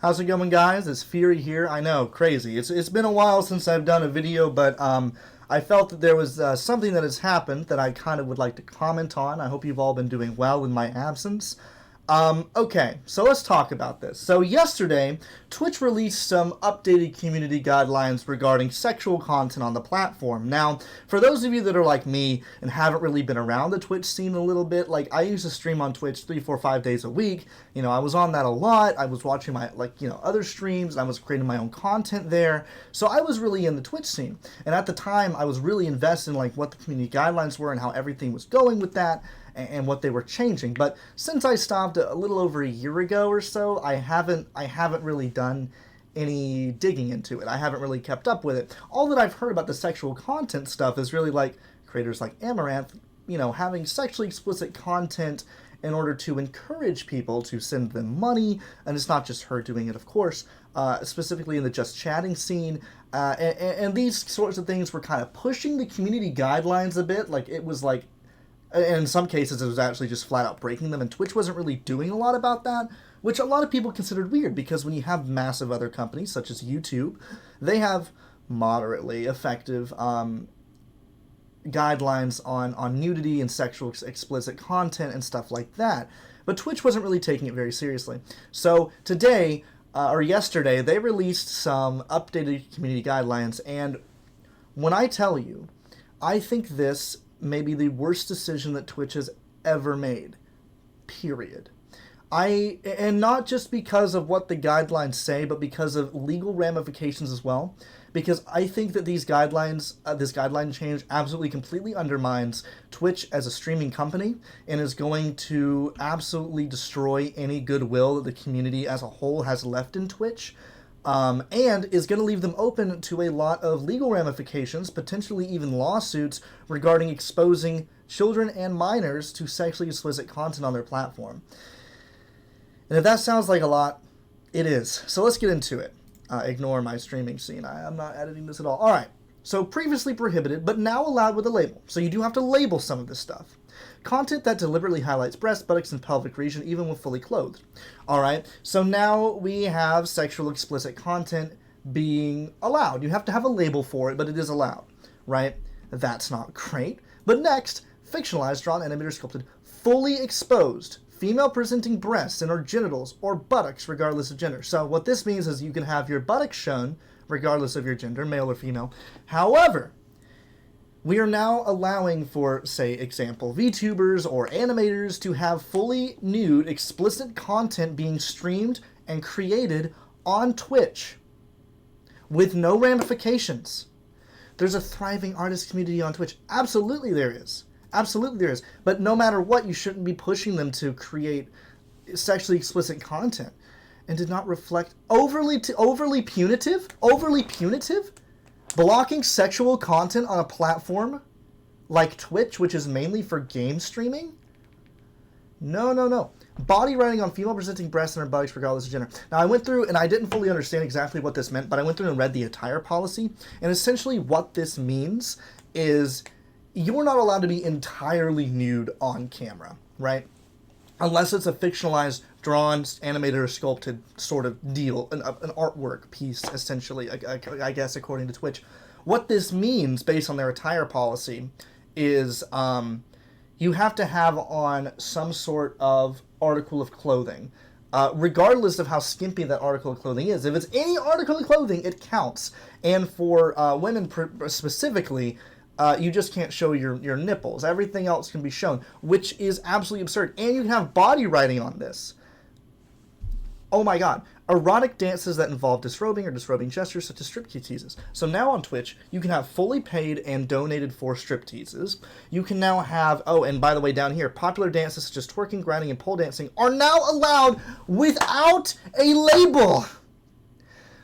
How's it going, guys? It's Fury here. I know, crazy. It's been a while since I've done a video, but I felt that there was something that has happened that I kind of would like to comment on. I hope you've all been doing well in my absence. Okay, so let's talk about this. So yesterday, Twitch released some updated community guidelines regarding sexual content on the platform. Now, for those of you that are like me and haven't really been around the Twitch scene a little bit, like I used to stream on Twitch 3, 4, 5 days a week. You know, I was on that a lot. I was watching my, other streams, and I was creating my own content there. So I was really in the Twitch scene. And at the time, I was really invested in what the community guidelines were and how everything was going with that, and what they were changing. But since I stopped a little over a year ago or so, I haven't really done any digging into it. I haven't really kept up with it. All that I've heard about the sexual content stuff is really creators like Amaranth, having sexually explicit content in order to encourage people to send them money. And it's not just her doing it, of course, specifically in the just chatting scene. And these sorts of things were kind of pushing the community guidelines a bit. And in some cases, it was actually just flat out breaking them, and Twitch wasn't really doing a lot about that, which a lot of people considered weird, because when you have massive other companies, such as YouTube, they have moderately effective guidelines on nudity and sexual explicit content and stuff like that. But Twitch wasn't really taking it very seriously. So today, or yesterday, they released some updated community guidelines, and when I tell you, I think this may be the worst decision that Twitch has ever made, period. And not just because of what the guidelines say, but because of legal ramifications as well. Because I think that these guidelines, this guideline change absolutely completely undermines Twitch as a streaming company, and is going to absolutely destroy any goodwill that the community as a whole has left in Twitch. And is going to leave them open to a lot of legal ramifications, potentially even lawsuits regarding exposing children and minors to sexually explicit content on their platform. And if that sounds like a lot, it is. So let's get into it. Ignore my streaming scene. I'm not editing this at all. All right. So previously prohibited, but now allowed with a label. So you do have to label some of this stuff. Content that deliberately highlights breasts, buttocks, and pelvic region, even when fully clothed. All right, so now we have sexual explicit content being allowed. You have to have a label for it, but it is allowed, right? That's not great. But next, fictionalized, drawn, animated, or sculpted, fully exposed, female-presenting breasts and or genitals or buttocks, regardless of gender. So what this means is you can have your buttocks shown, regardless of your gender, male or female. However, we are now allowing for, say, example, VTubers or animators to have fully nude, explicit content being streamed and created on Twitch with no ramifications. There's a thriving artist community on Twitch. Absolutely there is. Absolutely there is. But no matter what, you shouldn't be pushing them to create sexually explicit content. And did not reflect overly punitive? Blocking sexual content on a platform like Twitch, which is mainly for game streaming? No. Body writing on female-presenting breasts and her buttocks regardless of gender. Now, I went through, and I didn't fully understand exactly what this meant, but I went through and read the entire policy, and essentially what this means is you're not allowed to be entirely nude on camera, right? Unless it's a fictionalized, drawn, animated, or sculpted sort of deal, an artwork piece, essentially, I guess, according to Twitch. What this means, based on their attire policy, is you have to have on some sort of article of clothing, regardless of how skimpy that article of clothing is. If it's any article of clothing, it counts. And for women specifically, you just can't show your nipples. Everything else can be shown, which is absolutely absurd. And you can have body writing on this. Oh my god. Erotic dances that involve disrobing or disrobing gestures, such as strip teases. So now on Twitch, you can have fully paid and donated for strip teases. You can now have, oh, and by the way, down here, popular dances such as twerking, grinding, and pole dancing are now allowed without a label.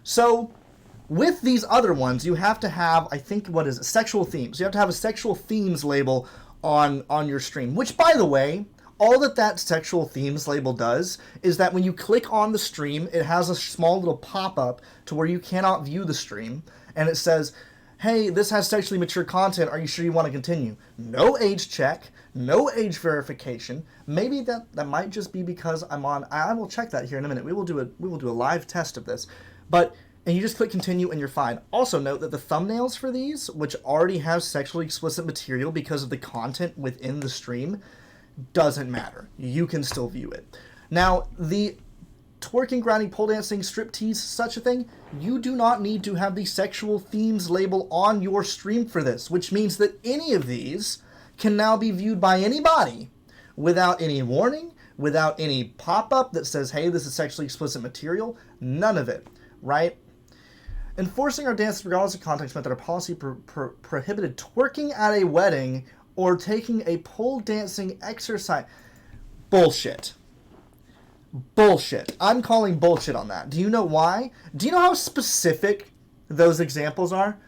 So with these other ones, you have to have, I think, sexual themes. You have to have a sexual themes label on your stream, which, by the way, all that sexual themes label does is that when you click on the stream, it has a small little pop-up to where you cannot view the stream, and it says, hey, this has sexually mature content, are you sure you want to continue? No age check, no age verification. Maybe that might just be because I'm on, I will check that here in a minute. We will do a live test of this. But, and you just click continue and you're fine. Also note that the thumbnails for these, which already have sexually explicit material because of the content within the stream, doesn't matter. You can still view it. Now, the twerking, grinding, pole dancing, striptease, such a thing, you do not need to have the sexual themes label on your stream for this, which means that any of these can now be viewed by anybody without any warning, without any pop-up that says, hey, this is sexually explicit material. None of it, right? Enforcing our dances regardless of context meant that our policy prohibited twerking at a wedding or taking a pole dancing exercise. Bullshit. Bullshit. I'm calling bullshit on that. Do you know why? Do you know how specific those examples are?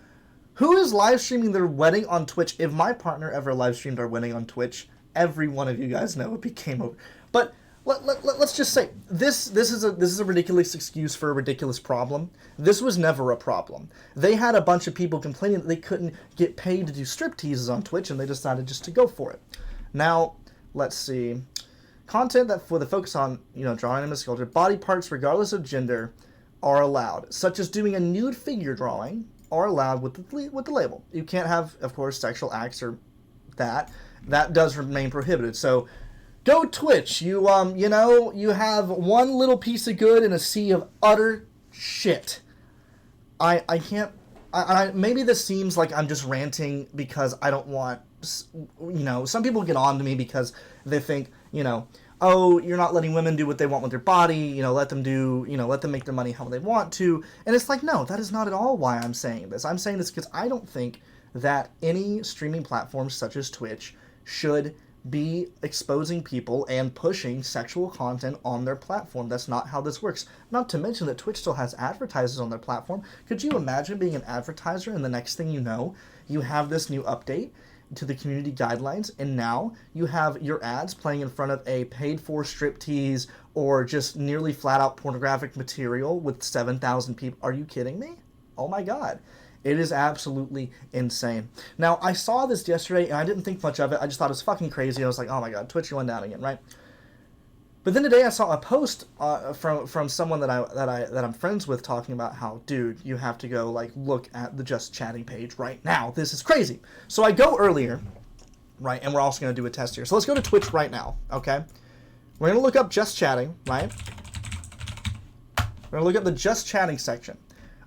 Who is live streaming their wedding on Twitch? If my partner ever live streamed our wedding on Twitch, every one of you guys know it became over. But let's just say this is a ridiculous excuse for a ridiculous problem. This was never a problem. They had a bunch of people complaining that they couldn't get paid to do strip teases on Twitch, and they decided just to go for it. Now, let's see. Content that for the focus on, drawing and sculpture, body parts regardless of gender are allowed, such as doing a nude figure drawing are allowed with the label. You can't have, of course, sexual acts or that. That does remain prohibited. So, go Twitch. You have one little piece of good in a sea of utter shit. I can't. Maybe this seems like I'm just ranting because I don't want. Some people get on to me because they think, oh, you're not letting women do what they want with their body, let them make their money how they want to. And it's like, no, that is not at all why I'm saying this. I'm saying this because I don't think that any streaming platforms such as Twitch should be exposing people and pushing sexual content on their platform. That's not how this works. Not to mention that Twitch still has advertisers on their platform. Could you imagine being an advertiser and the next thing you know, you have this new update to the community guidelines, and now you have your ads playing in front of a paid-for striptease or just nearly flat-out pornographic material with 7,000 people. Are you kidding me? Oh my god. It is absolutely insane. Now, I saw this yesterday, and I didn't think much of it. I just thought it was fucking crazy. I was like, oh my god, Twitch going down again, right? But then today I saw a post from someone that I'm friends with talking about how, dude, you have to go look at the Just Chatting page right now. This is crazy. So I go earlier, right, and we're also going to do a test here. So let's go to Twitch right now, okay? We're going to look up Just Chatting, right? We're going to look at the Just Chatting section.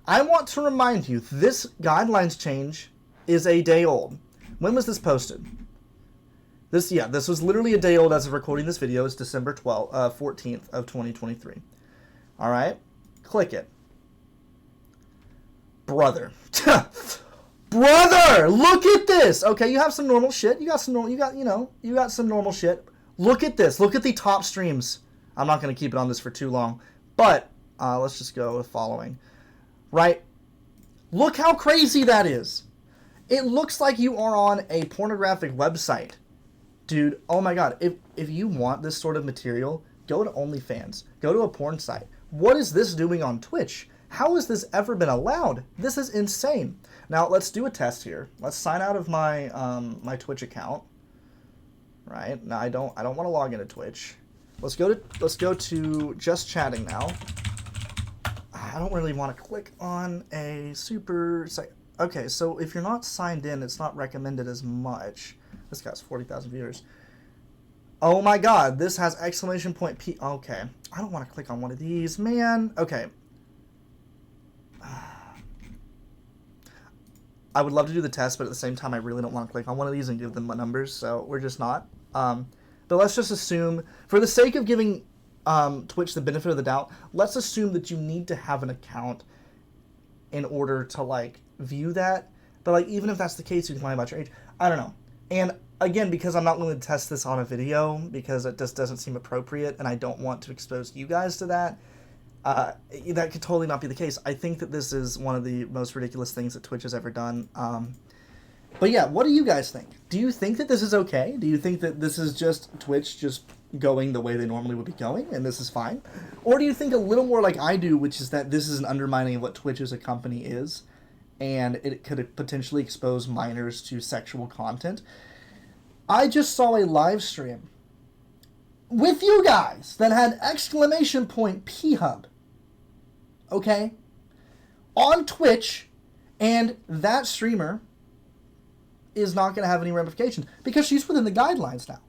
I want to remind you, this guidelines change is a day old. When was this posted? This was literally a day old as of recording this video. It's December 14th of 2023. All right, click it. Brother, brother, look at this. Okay, you have some normal shit. You got some normal shit. Look at this. Look at the top streams. I'm not going to keep it on this for too long, but let's just go with following. Right? Look how crazy that is. It looks like you are on a pornographic website. Dude, oh my god, if you want this sort of material, go to OnlyFans. Go to a porn site. What is this doing on Twitch? How has this ever been allowed? This is insane. Now, let's do a test here. Let's sign out of my my Twitch account. Right? Now, I don't want to log into Twitch. Let's go to Just Chatting now. I don't really want to click on a super site. Okay, so if you're not signed in, it's not recommended as much. This guy's 40,000 viewers. Oh my god, this has exclamation point P. Okay, I don't want to click on one of these, man. Okay. I would love to do the test, but at the same time, I really don't want to click on one of these and give them my numbers, so we're just not. But let's just assume, for the sake of giving Twitch the benefit of the doubt, let's assume that you need to have an account in order to, view that. But, even if that's the case, you can lie about your age. I don't know. And, again, because I'm not willing to test this on a video, because it just doesn't seem appropriate, and I don't want to expose you guys to that, that could totally not be the case. I think that this is one of the most ridiculous things that Twitch has ever done. But yeah, what do you guys think? Do you think that this is okay? Do you think that this is just Twitch just going the way they normally would be going, and this is fine? Or do you think a little more like I do, which is that this is an undermining of what Twitch as a company is, and it could potentially expose minors to sexual content. I just saw a live stream with you guys that had exclamation point P-Hub, okay, on Twitch, and that streamer is not going to have any ramifications because she's within the guidelines now.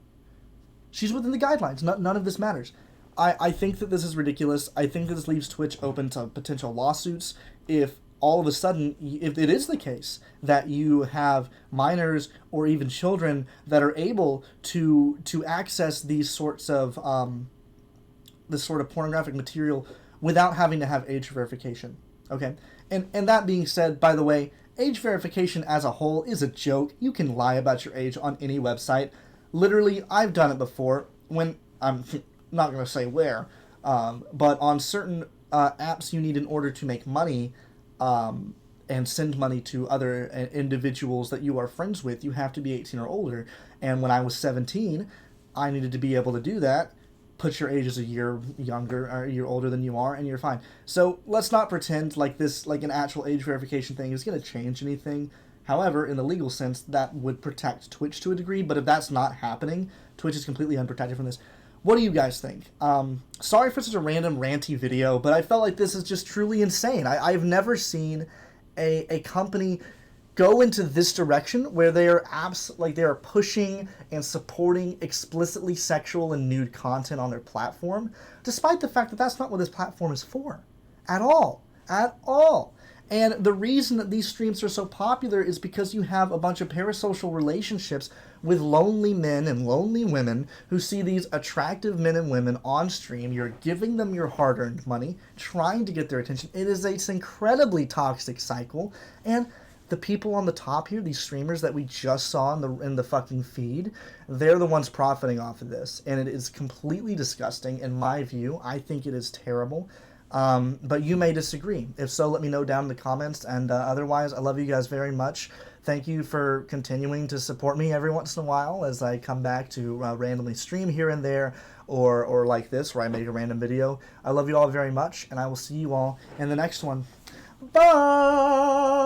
She's within the guidelines. None of this matters. I think that this is ridiculous. I think that this leaves Twitch open to potential lawsuits if all of a sudden, if it is the case that you have minors or even children that are able to access these sorts of this sort of pornographic material without having to have age verification. Okay, and that being said, by the way, age verification as a whole is a joke. You can lie about your age on any website. Literally, I've done it before when I'm not going to say where, but on certain apps you need in order to make money. And send money to other individuals that you are friends with, you have to be 18 or older. And when I was 17, I needed to be able to do that. Put your age as a year younger or a year older than you are, and you're fine. So let's not pretend like this, like an actual age verification thing is going to change anything. However, in the legal sense, that would protect Twitch to a degree. But if that's not happening, Twitch is completely unprotected from this. What do you guys think? Sorry for such a random ranty video, but I felt like this is just truly insane. I've never seen a company go into this direction where they are they are pushing and supporting explicitly sexual and nude content on their platform, despite the fact that that's not what this platform is for, at all. And the reason that these streams are so popular is because you have a bunch of parasocial relationships with lonely men and lonely women who see these attractive men and women on stream. You're giving them your hard-earned money, trying to get their attention. It is an incredibly toxic cycle. And the people on the top here, these streamers that we just saw in the fucking feed, they're the ones profiting off of this. And it is completely disgusting in my view. I think it is terrible. But you may disagree. If so, let me know down in the comments. And otherwise, I love you guys very much. Thank you for continuing to support me every once in a while as I come back to randomly stream here and there, or like this, where I make a random video. I love you all very much, and I will see you all in the next one. Bye!